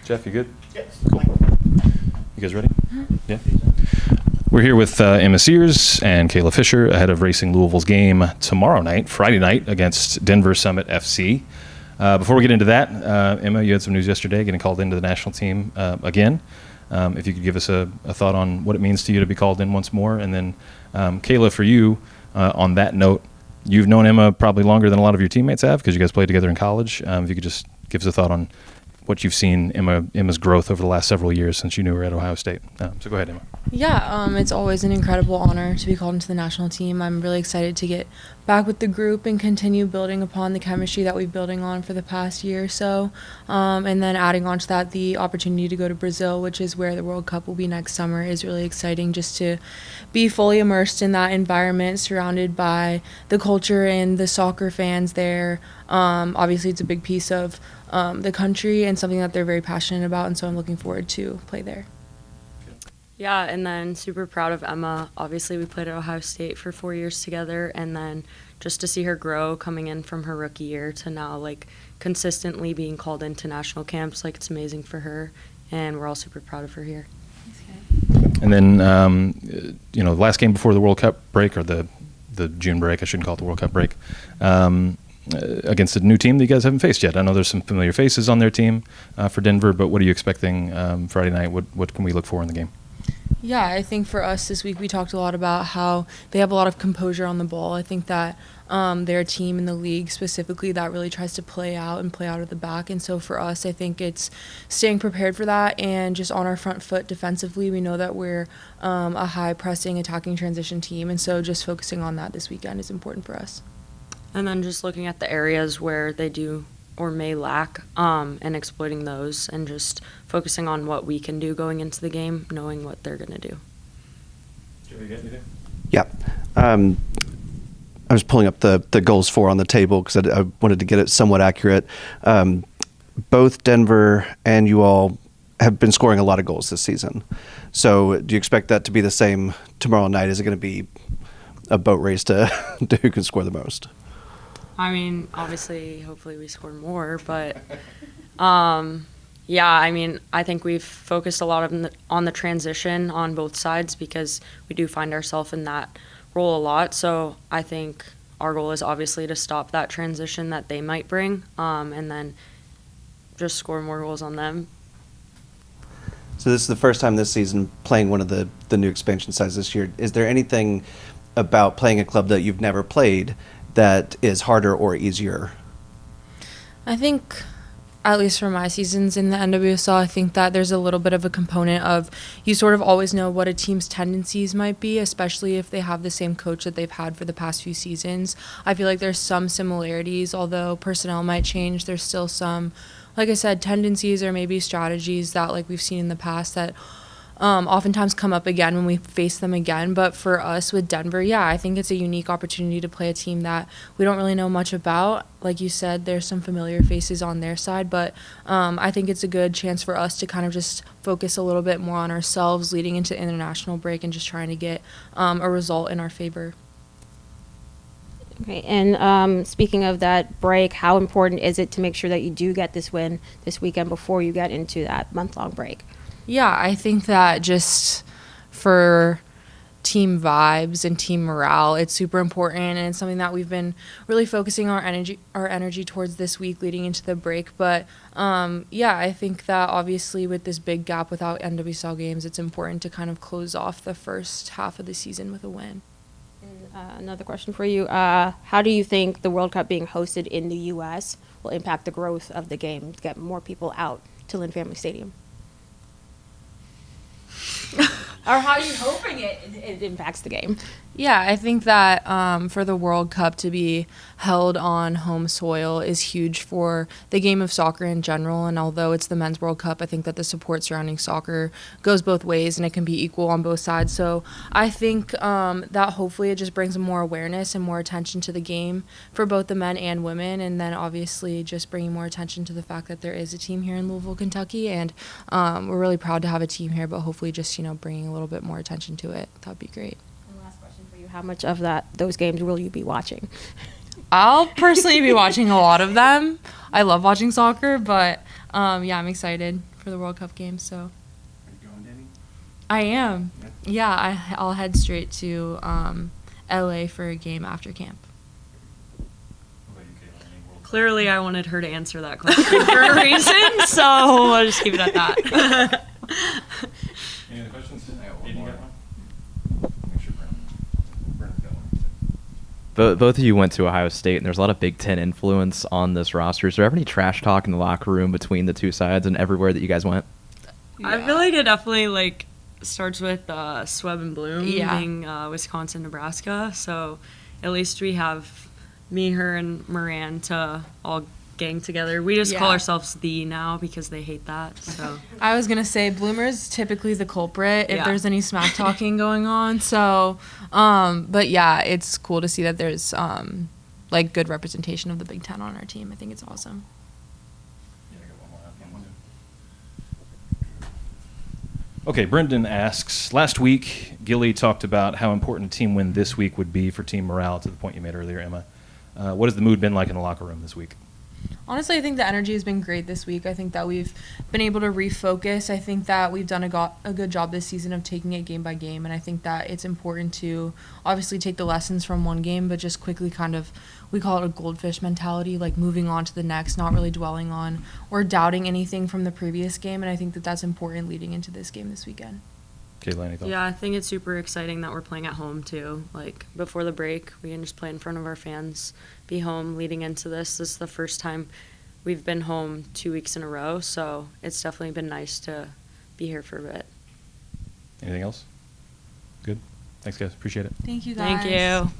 Jeff, you good? Yes. Cool. You guys ready? Yeah. We're here with Emma Sears and Kayla Fischer ahead of Racing Louisville's game tomorrow night, Friday night, against Denver Summit FC. Before we get into that, Emma, you had some news yesterday, getting called into the national team again. If you could give us a thought on what it means to you to be called in once more. And then, Kayla, for you, on that note, you've known Emma probably longer than a lot of your teammates have because you guys played together in college. If you could just give us a thought on what you've seen Emma's growth over the last several years since you knew her at Ohio State. So go ahead, Emma. Yeah, it's always an incredible honor to be called into the national team. I'm really excited to get back with the group and continue building upon the chemistry that we've been building on for the past year or so. And then adding on to that, the opportunity to go to Brazil, which is where the World Cup will be next summer, is really exciting just to be fully immersed in that environment, surrounded by the culture and the soccer fans there. Obviously, it's a big piece of the country and something that they're very passionate about, and so I'm looking forward to play there. Yeah, and then super proud of Emma. Obviously, we played at Ohio State for 4 years together, and then just to see her grow coming in from her rookie year to now, like, consistently being called into national camps, like, it's amazing for her, and we're all super proud of her here. And then, the last game before the World Cup break, or the June break, I shouldn't call it the World Cup break, against a new team that you guys haven't faced yet. I know there's some familiar faces on their team for Denver, but what are you expecting Friday night? What can we look for in the game? Yeah, I think for us this week we talked a lot about how they have a lot of composure on the ball. I think that they're a team in the league specifically that really tries to play out of the back. And so for us, I think it's staying prepared for that and just on our front foot defensively. We know that we're a high-pressing, attacking transition team, and so just focusing on that this weekend is important for us. And then just looking at the areas where they do or may lack and exploiting those and just focusing on what we can do going into the game, knowing what they're going to do. Did we get anything? Yeah. I was pulling up the goals for on the table because I wanted to get it somewhat accurate. Both Denver and you all have been scoring a lot of goals this season. So do you expect that to be the same tomorrow night? Is it going to be a boat race to who can score the most? I mean, obviously, hopefully we score more, but yeah, I mean, I think we've focused a lot on the transition on both sides because we do find ourselves in that role a lot. So I think our goal is obviously to stop that transition that they might bring and then just score more goals on them. So this is the first time this season playing one of the new expansion sides this year. Is there anything about playing a club that you've never played that is harder or easier? I think, at least for my seasons in the NWSL, I think that there's a little bit of a component of you sort of always know what a team's tendencies might be, especially if they have the same coach that they've had for the past few seasons. I feel like there's some similarities, although personnel might change. There's still some, like I said, tendencies or maybe strategies that like we've seen in the past that oftentimes come up again when we face them again. But for us with Denver, yeah, I think it's a unique opportunity to play a team that we don't really know much about. Like you said, there's some familiar faces on their side, but I think it's a good chance for us to kind of just focus a little bit more on ourselves leading into international break and just trying to get a result in our favor. Okay, and speaking of that break, how important is it to make sure that you do get this win this weekend before you get into that month-long break? Yeah, I think that just for team vibes and team morale, it's super important, and it's something that we've been really focusing our energy towards this week leading into the break. But yeah, I think that obviously with this big gap without NWSL games, it's important to kind of close off the first half of the season with a win. Another question for you. How do you think the World Cup being hosted in the U.S. will impact the growth of the game to get more people out to Lynn Family Stadium? Or how are you hoping it impacts the game? Yeah, I think that for the World Cup to be held on home soil is huge for the game of soccer in general. And although it's the Men's World Cup, I think that the support surrounding soccer goes both ways and it can be equal on both sides. So I think that hopefully it just brings more awareness and more attention to the game for both the men and women. And then obviously just bringing more attention to the fact that there is a team here in Louisville, Kentucky. And we're really proud to have a team here, but hopefully just, bringing a little bit more attention to it. That would be great. How much of those games will you be watching? I'll personally be watching a lot of them. I love watching soccer, but Yeah, I'm excited for the World Cup game. So Are you going, Danny? I am. Yeah, I'll head straight to LA for a game after camp. What about you, Kayla? Any World Cup? Clearly, I wanted her to answer that question for a reason, so I'll just keep it at that. Any other questions? I got one Aiden, you more. got one? Make sure Brennan's got one. Both of you went to Ohio State, and there's a lot of Big Ten influence on this roster. Is there ever any trash talk in the locker room between the two sides and everywhere that you guys went? I feel like it definitely starts with Sweb and Bloom Yeah. being Wisconsin, Nebraska. So at least we have me, her, and Moran to all gang together. We just call Yeah. ourselves the now because they hate that. So I was gonna say Bloomer's typically the culprit if Yeah. there's any smack talking going on. So, but yeah, it's cool to see that there's like good representation of the Big Ten on our team. I think it's awesome. Yeah, I got one more after too. Okay, Brendan asks, last week, Gilly talked about how important a team win this week would be for team morale, to the point you made earlier, Emma. What has the mood been like in the locker room this week? Honestly, I think the energy has been great this week. I think that we've been able to refocus. I think that we've done a good job this season of taking it game by game, and I think that it's important to obviously take the lessons from one game, but just quickly kind of, we call it a goldfish mentality, like moving on to the next, not really dwelling on or doubting anything from the previous game, and I think that that's important leading into this game this weekend. Kayla, any thoughts? yeah, I think it's super exciting that we're playing at home too. Like before the break, we can just play in front of our fans, be home leading into this. This is the first time we've been home 2 weeks in a row, so it's definitely been nice to be here for a bit. Anything else? Good. Thanks, guys. Appreciate it. Thank you, guys. Thank you.